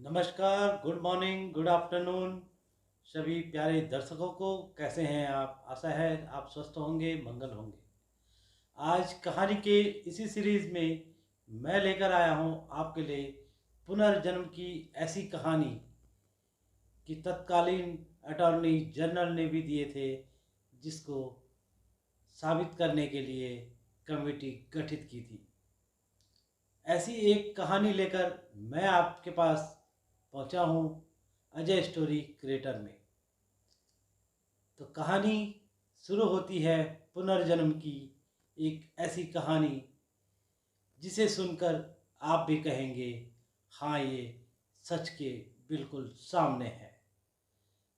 नमस्कार, good morning, good afternoon सभी प्यारे दर्शकों को। कैसे हैं आप? आशा है आप स्वस्थ होंगे, मंगल होंगे। आज कहानी के इसी सीरीज में मैं लेकर आया हूं आपके लिए पुनर्जन्म की ऐसी कहानी कि तत्कालीन अटॉर्नी जनरल ने भी दिए थे, जिसको साबित करने के लिए कमेटी गठित की थी। ऐसी एक कहानी लेकर मैं आपके पास पहुंचा हूं अजय स्टोरी क्रिएटर में। तो कहानी शुरू होती है पुनर्जन्म की एक ऐसी कहानी जिसे सुनकर आप भी कहेंगे, हाँ, ये सच के बिल्कुल सामने है।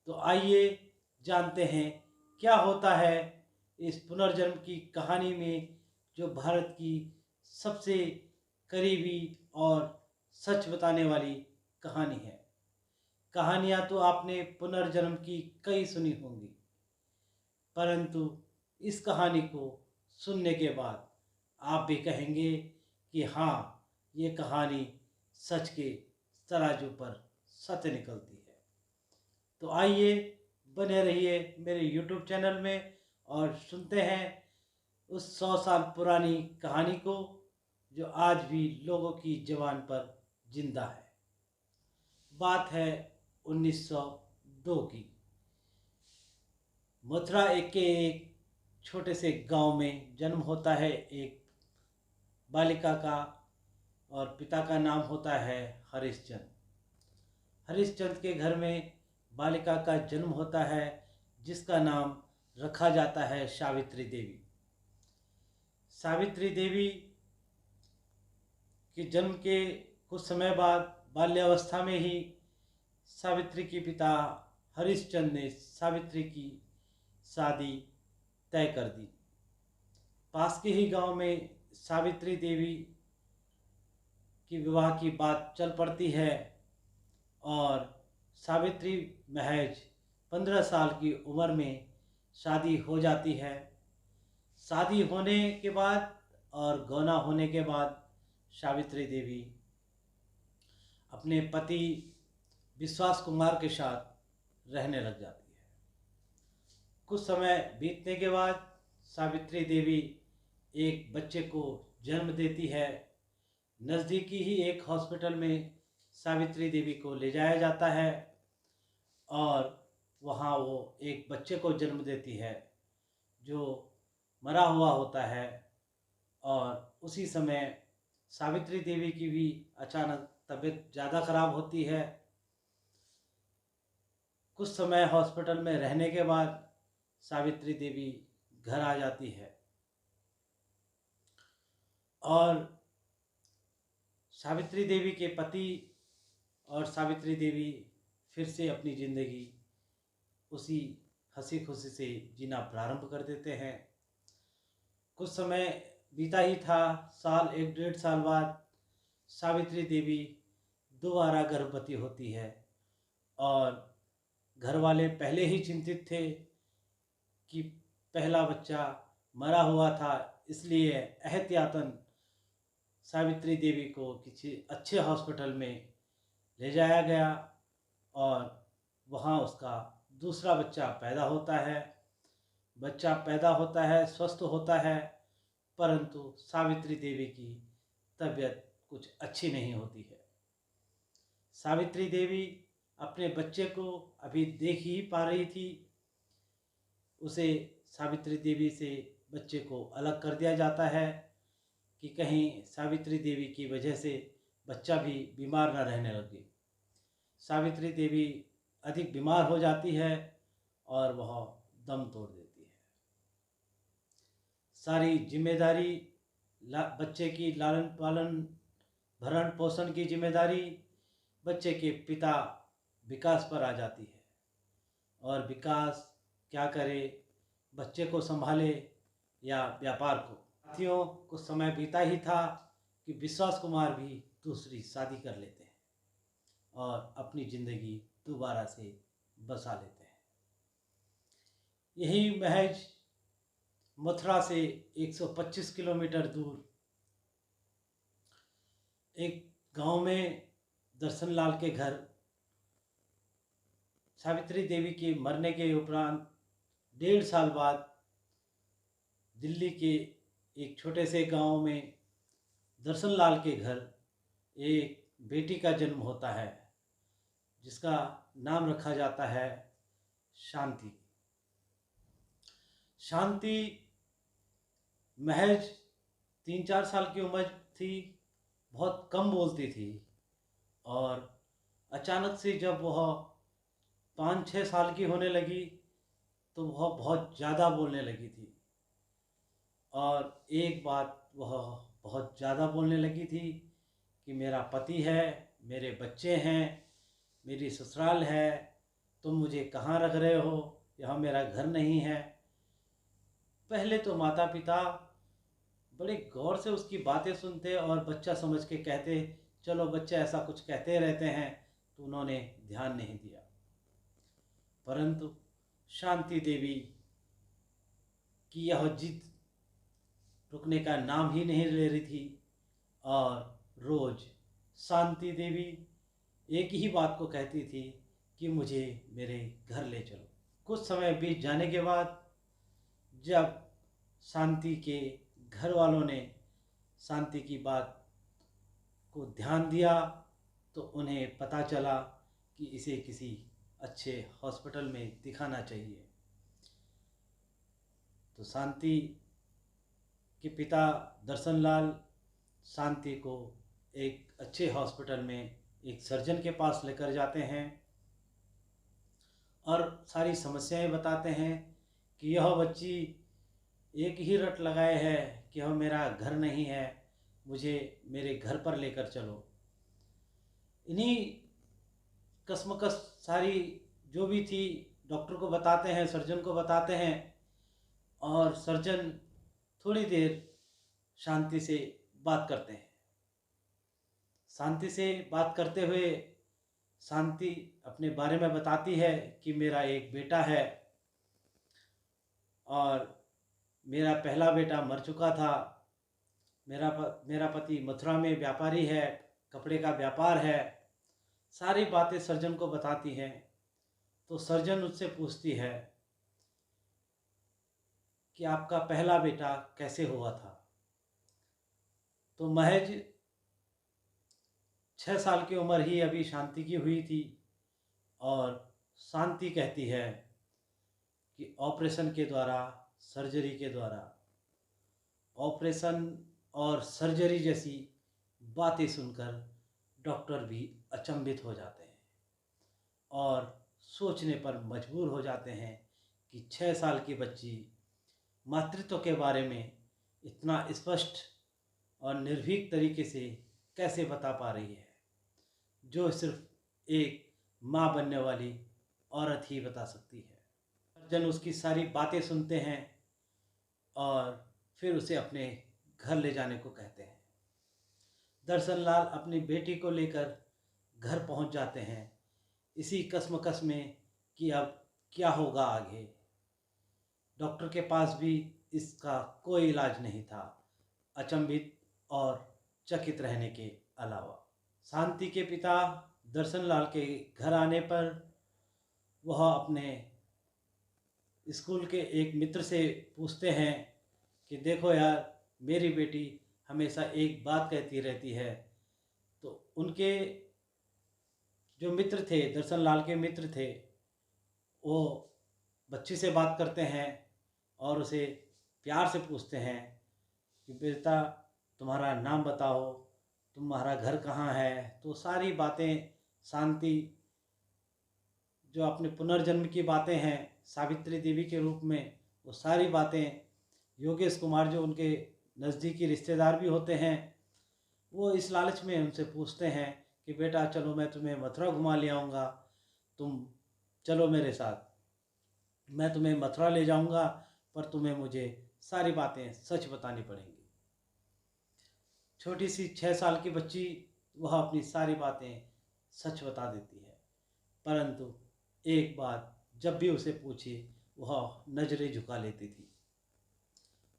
तो आइए जानते हैं क्या होता है इस पुनर्जन्म की कहानी में, जो भारत की सबसे करीबी और सच बताने वाली कहानी है। कहानियाँ तो आपने पुनर्जन्म की कई सुनी होंगी, परंतु इस कहानी को सुनने के बाद आप भी कहेंगे कि हाँ, ये कहानी सच के तराजू पर सत्य निकलती है। तो आइए, बने रहिए मेरे यूट्यूब चैनल में और सुनते हैं उस 100 साल पुरानी कहानी को, जो आज भी लोगों की ज़बान पर जिंदा है। बात है 1902 की। मथुरा के एक छोटे से गांव में जन्म होता है एक बालिका का, और पिता का नाम होता है हरिश्चंद्र। हरिश्चंद्र के घर में बालिका का जन्म होता है, जिसका नाम रखा जाता है सावित्री देवी। सावित्री देवी के जन्म के कुछ समय बाद बाल्यावस्था में ही सावित्री के पिता हरिश्चंद्र ने सावित्री की शादी तय कर दी। पास के ही गांव में सावित्री देवी की विवाह की बात चल पड़ती है, और सावित्री महज 15 साल की उम्र में शादी हो जाती है। शादी होने के बाद और गौना होने के बाद सावित्री देवी अपने पति विश्वास कुमार के साथ रहने लग जाती है। कुछ समय बीतने के बाद सावित्री देवी एक बच्चे को जन्म देती है। नज़दीकी ही एक हॉस्पिटल में सावित्री देवी को ले जाया जाता है, और वहाँ वो एक बच्चे को जन्म देती है जो मरा हुआ होता है। और उसी समय सावित्री देवी की भी अचानक तबीयत ज़्यादा खराब होती है। कुछ समय हॉस्पिटल में रहने के बाद सावित्री देवी घर आ जाती है, और सावित्री देवी के पति और सावित्री देवी फिर से अपनी ज़िंदगी उसी हंसी खुशी से जीना प्रारंभ कर देते हैं। कुछ समय बीता ही था, साल 1 डेढ़ साल बाद सावित्री देवी दोबारा गर्भवती होती है, और घर वाले पहले ही चिंतित थे कि पहला बच्चा मरा हुआ था, इसलिए एहतियातन सावित्री देवी को किसी अच्छे हॉस्पिटल में ले जाया गया, और वहाँ उसका दूसरा बच्चा पैदा होता है। बच्चा पैदा होता है, स्वस्थ होता है, परंतु सावित्री देवी की तबीयत कुछ अच्छी नहीं होती है। सावित्री देवी अपने बच्चे को अभी देख ही पा रही थी। उसे सावित्री देवी से बच्चे को अलग कर दिया जाता है कि कहीं सावित्री देवी की वजह से बच्चा भी बीमार न रहने लगे। सावित्री देवी अधिक बीमार हो जाती है और वह दम तोड़ देती है। सारी जिम्मेदारी बच्चे की लालन पालन भरण पोषण की जिम्मेदारी बच्चे के पिता विकास पर आ जाती है, और विकास क्या करे, बच्चे को संभाले या व्यापार को। साथियों, कुछ समय बीता ही था कि विश्वास कुमार भी दूसरी शादी कर लेते हैं और अपनी ज़िंदगी दोबारा से बसा लेते हैं। यही महज मथुरा से 125 किलोमीटर दूर एक गांव में दर्शन लाल के घर सावित्री देवी के मरने के उपरांत 1.5 साल बाद दिल्ली के एक छोटे से गांव में दर्शन लाल के घर एक बेटी का जन्म होता है, जिसका नाम रखा जाता है शांति। शांति महज 3-4 साल की उम्र थी, बहुत कम बोलती थी, और अचानक से जब वह 5-6 साल की होने लगी तो वह बहुत ज़्यादा बोलने लगी थी। और एक बात वह बहुत ज़्यादा बोलने लगी थी कि मेरा पति है, मेरे बच्चे हैं, मेरी ससुराल है, तुम मुझे कहाँ रख रहे हो, यहाँ मेरा घर नहीं है। पहले तो माता पिता बड़े गौर से उसकी बातें सुनते और बच्चा समझ के कहते, चलो बच्चा ऐसा कुछ कहते रहते हैं, तो उन्होंने ध्यान नहीं दिया। परंतु शांति देवी की यह जिद रुकने का नाम ही नहीं ले रही थी, और रोज़ शांति देवी एक ही बात को कहती थी कि मुझे मेरे घर ले चलो। कुछ समय बीत जाने के बाद जब शांति के घर वालों ने शांति की बात को ध्यान दिया तो उन्हें पता चला कि इसे किसी अच्छे हॉस्पिटल में दिखाना चाहिए। तो शांति के पिता दर्शन लाल शांति को एक अच्छे हॉस्पिटल में एक सर्जन के पास लेकर जाते हैं और सारी समस्याएं बताते हैं कि यह बच्ची एक ही रट लगाए है कि यह मेरा घर नहीं है, मुझे मेरे घर पर लेकर चलो। इन्हीं कसमकस सारी जो भी थी डॉक्टर को बताते हैं, सर्जन को बताते हैं, और सर्जन थोड़ी देर शांति से बात करते हैं। शांति से बात करते हुए शांति अपने बारे में बताती है कि मेरा एक बेटा है और मेरा पहला बेटा मर चुका था। मेरा पति मथुरा में व्यापारी है, कपड़े का व्यापार है। सारी बातें सर्जन को बताती हैं। तो सर्जन उससे पूछती है कि आपका पहला बेटा कैसे हुआ था। तो महज 6 साल की उम्र ही अभी शांति की हुई थी, और शांति कहती है कि ऑपरेशन के द्वारा, सर्जरी के द्वारा, ऑपरेशन और सर्जरी जैसी बातें सुनकर डॉक्टर भी अचंभित हो जाते हैं और सोचने पर मजबूर हो जाते हैं कि 6 साल की बच्ची मातृत्व के बारे में इतना स्पष्ट और निर्भीक तरीके से कैसे बता पा रही है, जो सिर्फ एक माँ बनने वाली औरत ही बता सकती है। सर्जन उसकी सारी बातें सुनते हैं और फिर उसे अपने घर ले जाने को कहते हैं। दर्शन लाल अपनी बेटी को लेकर घर पहुंच जाते हैं, इसी कसमकस में कि अब क्या होगा आगे। डॉक्टर के पास भी इसका कोई इलाज नहीं था, अचंभित और चकित रहने के अलावा। शांति के पिता दर्शन लाल के घर आने पर वह अपने स्कूल के एक मित्र से पूछते हैं कि देखो यार, मेरी बेटी हमेशा एक बात कहती रहती है। तो उनके जो मित्र थे, दर्शन लाल के मित्र थे, वो बच्ची से बात करते हैं और उसे प्यार से पूछते हैं कि बेटा तुम्हारा नाम बताओ, तुम्हारा घर कहाँ है। तो सारी बातें शांति जो अपने पुनर्जन्म की बातें हैं सावित्री देवी के रूप में, वो सारी बातें योगेश कुमार जो उनके नज़दीकी रिश्तेदार भी होते हैं, वो इस लालच में उनसे पूछते हैं कि बेटा चलो मैं तुम्हें मथुरा घुमा ले आऊँगा, तुम चलो मेरे साथ, मैं तुम्हें मथुरा ले जाऊँगा, पर तुम्हें मुझे सारी बातें सच बतानी पड़ेंगी। छोटी सी 6 साल की बच्ची वह अपनी सारी बातें सच बता देती है, परंतु एक बात जब भी उसे पूछी वह नज़रें झुका लेती थी।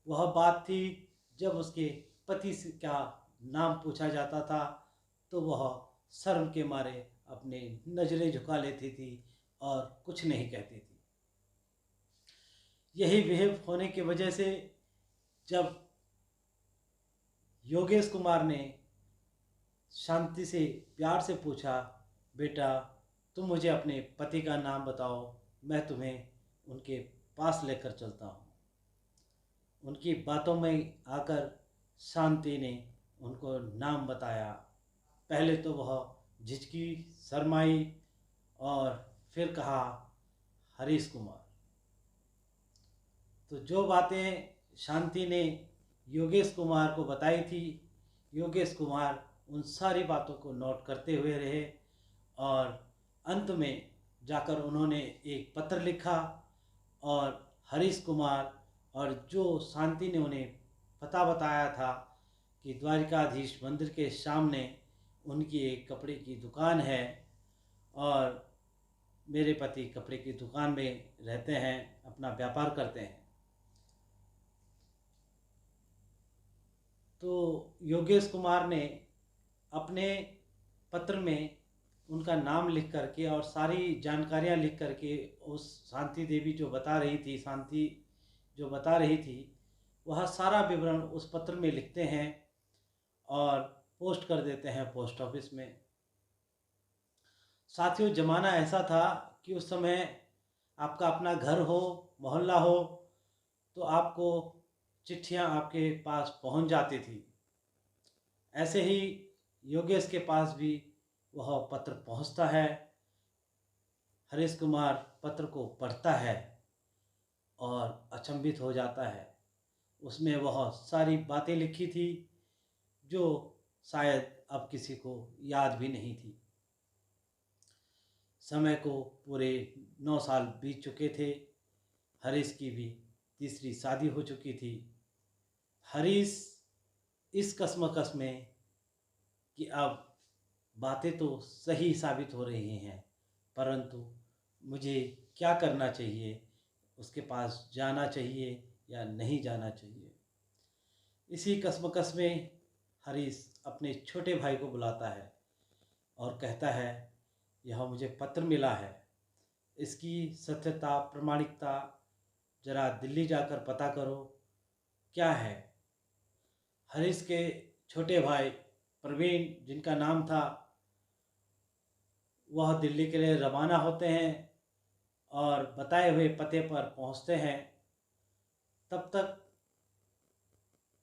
वह बात थी जब उसके पति से क्या नाम पूछा जाता था तो वह शर्म के मारे अपने नज़रें झुका लेती थी और कुछ नहीं कहती थी। यही बिहेव होने की वजह से जब योगेश कुमार ने शांति से प्यार से पूछा, बेटा तुम मुझे अपने पति का नाम बताओ, मैं तुम्हें उनके पास लेकर चलता हूँ। उनकी बातों में आकर शांति ने उनको नाम बताया। पहले तो वह झिझकी, शर्माई और फिर कहा हरीश कुमार। तो जो बातें शांति ने योगेश कुमार को बताई थी, योगेश कुमार उन सारी बातों को नोट करते हुए रहे और अंत में जाकर उन्होंने एक पत्र लिखा और हरीश कुमार और जो शांति ने उन्हें पता बताया था कि द्वारिकाधीश मंदिर के सामने उनकी एक कपड़े की दुकान है और मेरे पति कपड़े की दुकान में रहते हैं, अपना व्यापार करते हैं। तो योगेश कुमार ने अपने पत्र में उनका नाम लिख करके और सारी जानकारियां लिख करके उस शांति देवी जो बता रही थी, शांति जो बता रही थी, वह सारा विवरण उस पत्र में लिखते हैं और पोस्ट कर देते हैं पोस्ट ऑफिस में। साथियों, ज़माना ऐसा था कि उस समय आपका अपना घर हो, मोहल्ला हो, तो आपको चिट्ठियां आपके पास पहुंच जाती थी। ऐसे ही योगेश के पास भी वह पत्र पहुंचता है। हरीश कुमार पत्र को पढ़ता है और अचंभित हो जाता है। उसमें वह सारी बातें लिखी थी जो शायद अब किसी को याद भी नहीं थी। समय को पूरे 9 साल बीत चुके थे। हरीश की भी तीसरी शादी हो चुकी थी। हरीश इस कश्मकश में कि अब बातें तो सही साबित हो रही हैं, परंतु मुझे क्या करना चाहिए, उसके पास जाना चाहिए या नहीं जाना चाहिए। इसी कश्मकश में हरीश अपने छोटे भाई को बुलाता है और कहता है, यह मुझे पत्र मिला है, इसकी सत्यता प्रामाणिकता जरा दिल्ली जाकर पता करो, क्या है। हरीश के छोटे भाई प्रवीण, जिनका नाम था, वह दिल्ली के लिए रवाना होते हैं और बताए हुए पते पर पहुंचते हैं। तब तक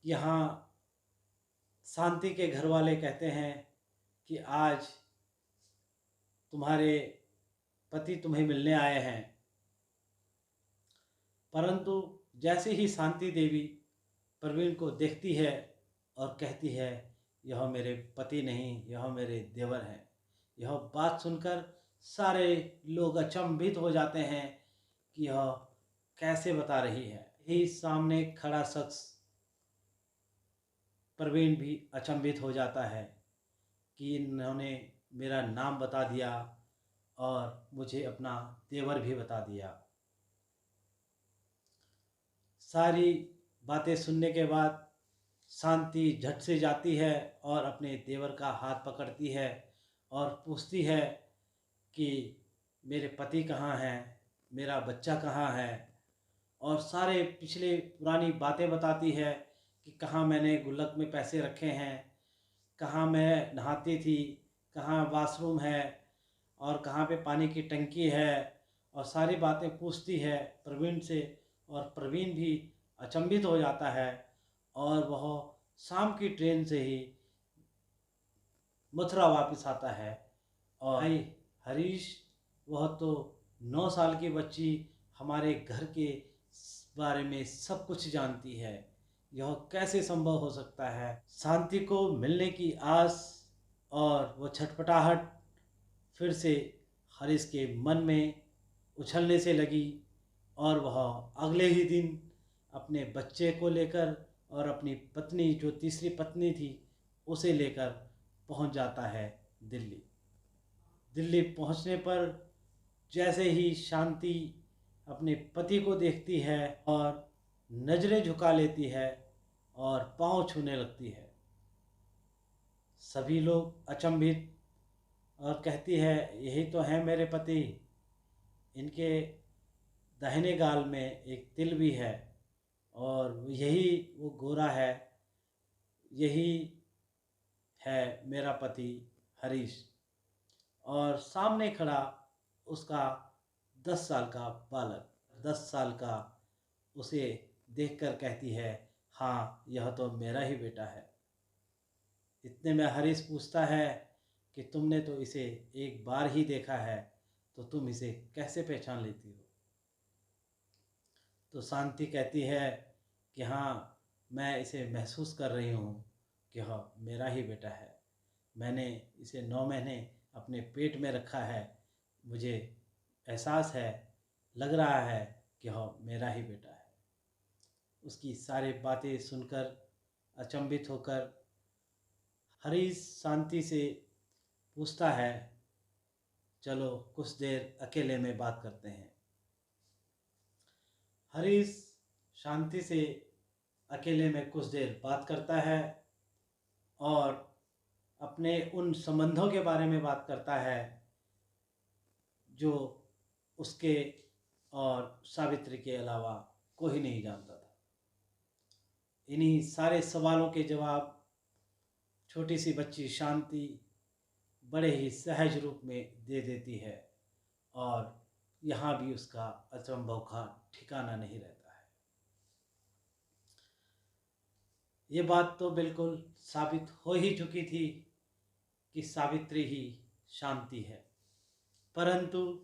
यहाँ शांति के घर वाले कहते हैं कि आज तुम्हारे पति तुम्हें मिलने आए हैं। परंतु जैसे ही शांति देवी प्रवीण को देखती है और कहती है, यह मेरे पति नहीं, यह मेरे देवर हैं। यह बात सुनकर सारे लोग अचंभित हो जाते हैं कि यह कैसे बता रही है। ही सामने खड़ा शख्स प्रवीण भी अचंभित हो जाता है कि इन्होंने मेरा नाम बता दिया और मुझे अपना देवर भी बता दिया। सारी बातें सुनने के बाद शांति झट से जाती है और अपने देवर का हाथ पकड़ती है और पूछती है कि मेरे पति कहाँ हैं, मेरा बच्चा कहाँ है, और सारे पिछले पुरानी बातें बताती है कि कहाँ मैंने गुल्लक में पैसे रखे हैं, कहाँ मैं नहाती थी, कहाँ वॉशरूम है और कहाँ पे पानी की टंकी है, और सारी बातें पूछती है प्रवीण से। और प्रवीण भी अचंभित हो जाता है और वह शाम की ट्रेन से ही मथुरा वापस आता है। और भाई हरीश, वह तो 9 साल की बच्ची हमारे घर के बारे में सब कुछ जानती है, यह कैसे संभव हो सकता है। शांति को मिलने की आस और वो छटपटाहट फिर से हरीश के मन में उछलने से लगी और वह अगले ही दिन अपने बच्चे को लेकर और अपनी पत्नी, जो तीसरी पत्नी थी, उसे लेकर पहुंच जाता है दिल्ली। दिल्ली पहुंचने पर जैसे ही शांति अपने पति को देखती है और नज़रें झुका लेती है और पांव छूने लगती है। सभी लोग अचंभित और कहती है यही तो हैं मेरे पति, इनके दाहिने गाल में एक तिल भी है और यही वो गोरा है, यही है मेरा पति हरीश। और सामने खड़ा उसका 10 साल का बालक, 10 साल का, उसे देखकर कहती है हाँ यह तो मेरा ही बेटा है। इतने में हरीश पूछता है कि तुमने तो इसे एक बार ही देखा है, तो तुम इसे कैसे पहचान लेती हो? तो शांति कहती है कि हाँ, मैं इसे महसूस कर रही हूँ कि हाँ मेरा ही बेटा है। मैंने इसे 9 महीने अपने पेट में रखा है, मुझे एहसास है, लग रहा है कि हाँ मेरा ही बेटा है। उसकी सारी बातें सुनकर अचंभित होकर हरीश शांति से पूछता है चलो कुछ देर अकेले में बात करते हैं। हरीश शांति से अकेले में कुछ देर बात करता है और अपने उन संबंधों के बारे में बात करता है जो उसके और सावित्री के अलावा कोई नहीं जानता था। इन्हीं सारे सवालों के जवाब छोटी सी बच्ची शांति बड़े ही सहज रूप में दे देती है और यहाँ भी उसका अचंभव का ठिकाना नहीं रहता है। ये बात तो बिल्कुल साबित हो ही चुकी थी कि सावित्री ही शांति है, परंतु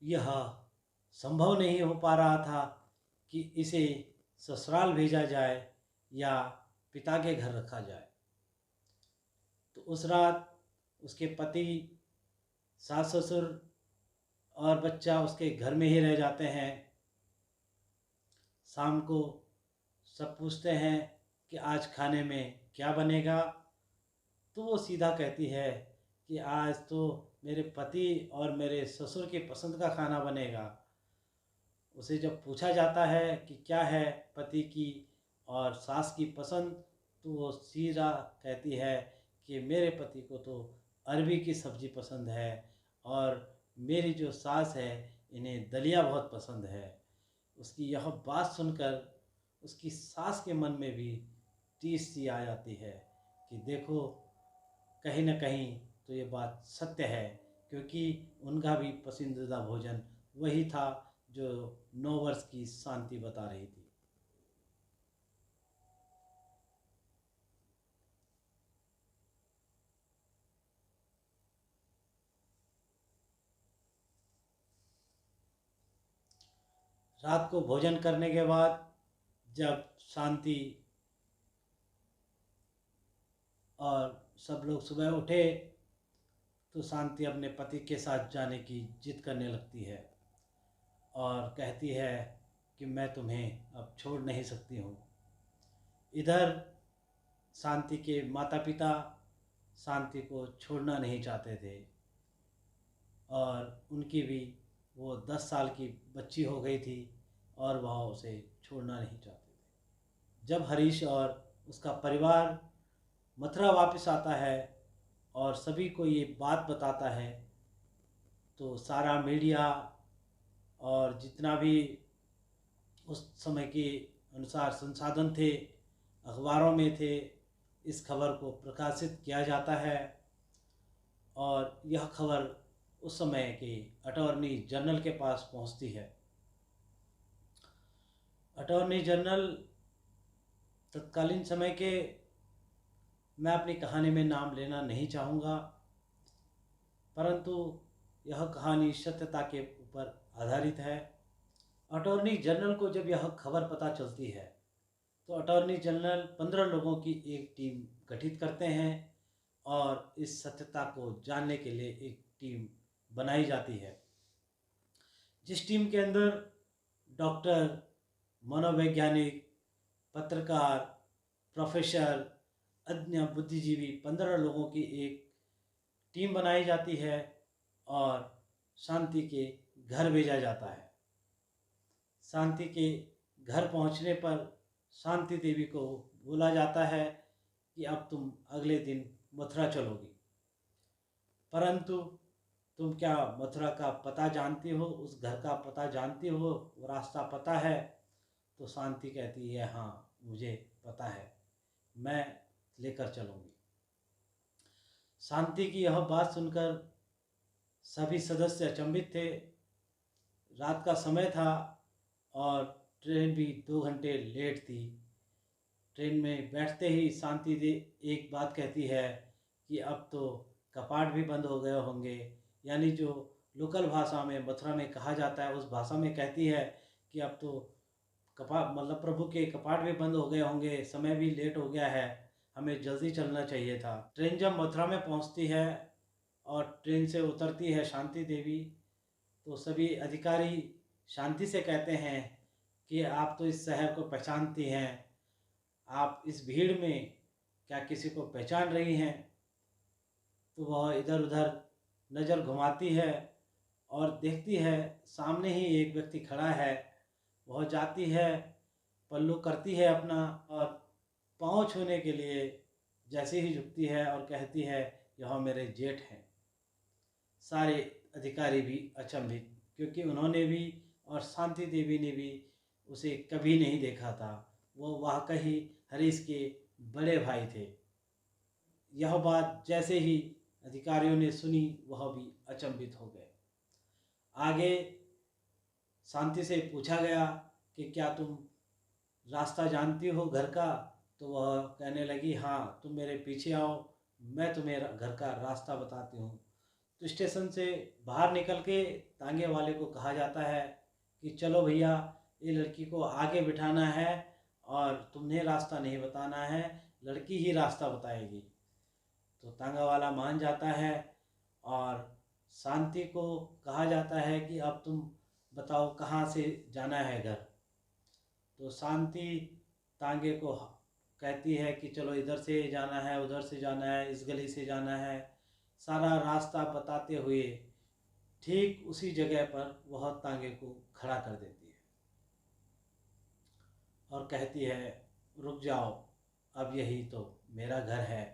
यह संभव नहीं हो पा रहा था कि इसे ससुराल भेजा जाए या पिता के घर रखा जाए। तो उस रात उसके पति, सास ससुर और बच्चा उसके घर में ही रह जाते हैं। शाम को सब पूछते हैं कि आज खाने में क्या बनेगा, तो वो सीधा कहती है कि आज तो मेरे पति और मेरे ससुर की पसंद का खाना बनेगा। उसे जब पूछा जाता है कि क्या है पति की और सास की पसंद, तो वो सीधा कहती है कि मेरे पति को तो अरबी की सब्ज़ी पसंद है और मेरी जो सास है इन्हें दलिया बहुत पसंद है। उसकी यह बात सुनकर उसकी सास के मन में भी टीस सी आ जाती है कि देखो कहीं न कहीं तो ये बात सत्य है, क्योंकि उनका भी पसंदीदा भोजन वही था जो 9 वर्ष की शांति बता रही थी। रात को भोजन करने के बाद जब शांति और सब लोग सुबह उठे तो शांति अपने पति के साथ जाने की जिद करने लगती है और कहती है कि मैं तुम्हें अब छोड़ नहीं सकती हूँ। इधर शांति के माता पिता शांति को छोड़ना नहीं चाहते थे और उनकी भी वो 10 साल की बच्ची हो गई थी और वह उसे छोड़ना नहीं चाहते थे। जब हरीश और उसका परिवार मथुरा वापस आता है और सभी को ये बात बताता है, तो सारा मीडिया और जितना भी उस समय के अनुसार संसाधन थे, अखबारों में थे, इस खबर को प्रकाशित किया जाता है और यह खबर उस समय के अटॉर्नी जनरल के पास पहुंचती है। अटॉर्नी जनरल तत्कालीन समय के, मैं अपनी कहानी में नाम लेना नहीं चाहूँगा, परंतु यह कहानी सत्यता के ऊपर आधारित है। अटॉर्नी जनरल को जब यह खबर पता चलती है तो अटॉर्नी जनरल 15 लोगों की एक टीम गठित करते हैं और इस सत्यता को जानने के लिए एक टीम बनाई जाती है, जिस टीम के अंदर डॉक्टर, मनोवैज्ञानिक, पत्रकार, प्रोफेसर, अन्य बुद्धिजीवी 15 लोगों की एक टीम बनाई जाती है और शांति के घर भेजा जाता है। शांति के घर पहुंचने पर शांति देवी को बोला जाता है कि अब तुम अगले दिन मथुरा चलोगी। परंतु तुम क्या मथुरा का पता जानती हो, उस घर का पता जानती हो, वो रास्ता पता है? तो शांति कहती है हाँ मुझे पता है, मैं लेकर चलूँगी। शांति की यह बात सुनकर सभी सदस्य अचंभित थे। रात का समय था और ट्रेन भी 2 घंटे लेट थी। ट्रेन में बैठते ही शांति दे एक बात कहती है कि अब तो कपाट भी बंद हो गए होंगे, यानी जो लोकल भाषा में मथुरा में कहा जाता है उस भाषा में कहती है कि अब तो कपाट मतलब प्रभु के कपाट भी बंद हो गए होंगे, समय भी लेट हो गया है, हमें जल्दी चलना चाहिए था। ट्रेन जब मथुरा में पहुंचती है और ट्रेन से उतरती है शांति देवी, तो सभी अधिकारी शांति से कहते हैं कि आप तो इस शहर को पहचानती हैं, आप इस भीड़ में क्या किसी को पहचान रही हैं? तो वह इधर उधर नज़र घुमाती है और देखती है सामने ही एक व्यक्ति खड़ा है। वह जाती है, पल्लू करती है अपना और पाँव छूने के लिए जैसे ही झुकती है और कहती है यह मेरे जेठ हैं। सारे अधिकारी भी अचंभित, क्योंकि उन्होंने भी और शांति देवी ने भी उसे कभी नहीं देखा था। वो वाकई हरीश के बड़े भाई थे। यह बात जैसे ही अधिकारियों ने सुनी वह भी अचंभित हो गए। आगे शांति से पूछा गया कि क्या तुम रास्ता जानती हो घर का? तो वह कहने लगी हाँ तुम मेरे पीछे आओ, मैं तुम्हें घर का रास्ता बताती हूँ। तो स्टेशन से बाहर निकल के तांगे वाले को कहा जाता है कि चलो भैया ये लड़की को आगे बिठाना है और तुमने रास्ता नहीं बताना है, लड़की ही रास्ता बताएगी। तो तांगा वाला मान जाता है और शांति को कहा जाता है कि अब तुम बताओ कहाँ से जाना है घर। तो शांति तांगे को कहती है कि चलो इधर से जाना है, उधर से जाना है, इस गली से जाना है। सारा रास्ता बताते हुए ठीक उसी जगह पर वह तांगे को खड़ा कर देती है और कहती है रुक जाओ, अब यही तो मेरा घर है।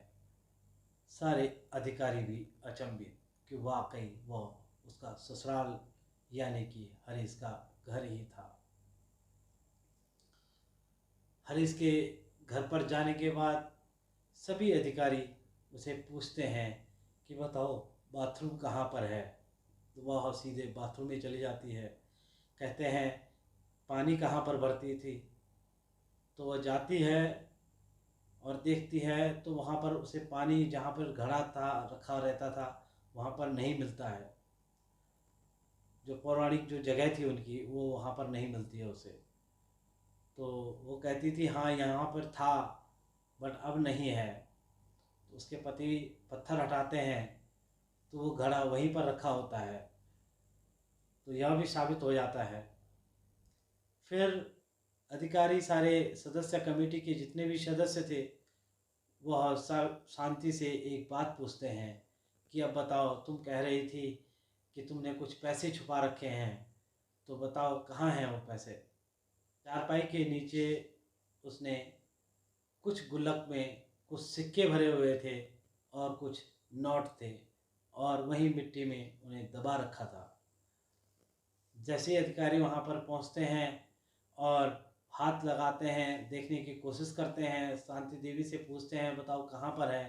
सारे अधिकारी भी अचंभित कि वाकई वह उसका ससुराल यानी कि हरीश का घर ही था। हरीश के घर पर जाने के बाद सभी अधिकारी उसे पूछते हैं कि बताओ बाथरूम कहाँ पर है? तो वह सीधे बाथरूम में चली जाती है। कहते हैं पानी कहाँ पर भरती थी? तो वह जाती है और देखती है तो वहाँ पर उसे पानी जहाँ पर घड़ा था रखा रहता था वहाँ पर नहीं मिलता है। जो पौराणिक जो जगह थी उनकी वो वहाँ पर नहीं मिलती है उसे। तो वो कहती थी हाँ यहाँ पर था बट अब नहीं है। तो उसके पति पत्थर हटाते हैं तो वो घड़ा वहीं पर रखा होता है। तो यह भी साबित हो जाता है। फिर अधिकारी सारे सदस्य कमेटी के जितने भी सदस्य थे वह सब शांति से एक बात पूछते हैं कि अब बताओ तुम कह रही थी कि तुमने कुछ पैसे छुपा रखे हैं, तो बताओ कहाँ हैं वो पैसे? चारपाई के नीचे उसने कुछ गुल्लक में कुछ सिक्के भरे हुए थे और कुछ नोट थे और वहीं मिट्टी में उन्हें दबा रखा था। जैसे ही अधिकारी वहाँ पर पहुँचते हैं और हाथ लगाते हैं, देखने की कोशिश करते हैं, शांति देवी से पूछते हैं बताओ कहाँ पर है?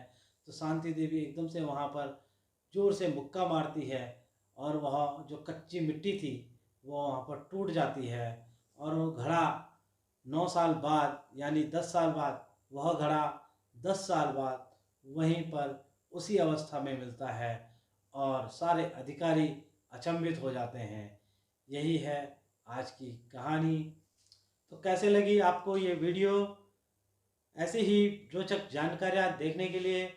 तो शांति देवी एकदम से वहाँ पर जोर से मुक्का मारती है और वह जो कच्ची मिट्टी थी वो वहाँ पर टूट जाती है और वो घड़ा 9 साल बाद यानी 10 साल बाद वह घड़ा 10 साल बाद वहीं पर उसी अवस्था में मिलता है और सारे अधिकारी अचंभित हो जाते हैं। यही है आज की कहानी। तो कैसे लगी आपको ये वीडियो? ऐसे ही रोचक जानकारियाँ देखने के लिए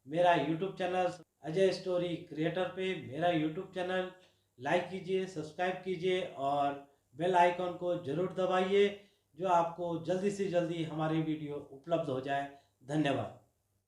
मेरा YouTube channel Ajay story creator पे मेरा यूट्यूब चैनल लाइक कीजिए, सब्सक्राइब कीजिए और बेल आइकॉन को ज़रूर दबाइए जो आपको जल्दी से जल्दी हमारी वीडियो उपलब्ध हो जाए। धन्यवाद।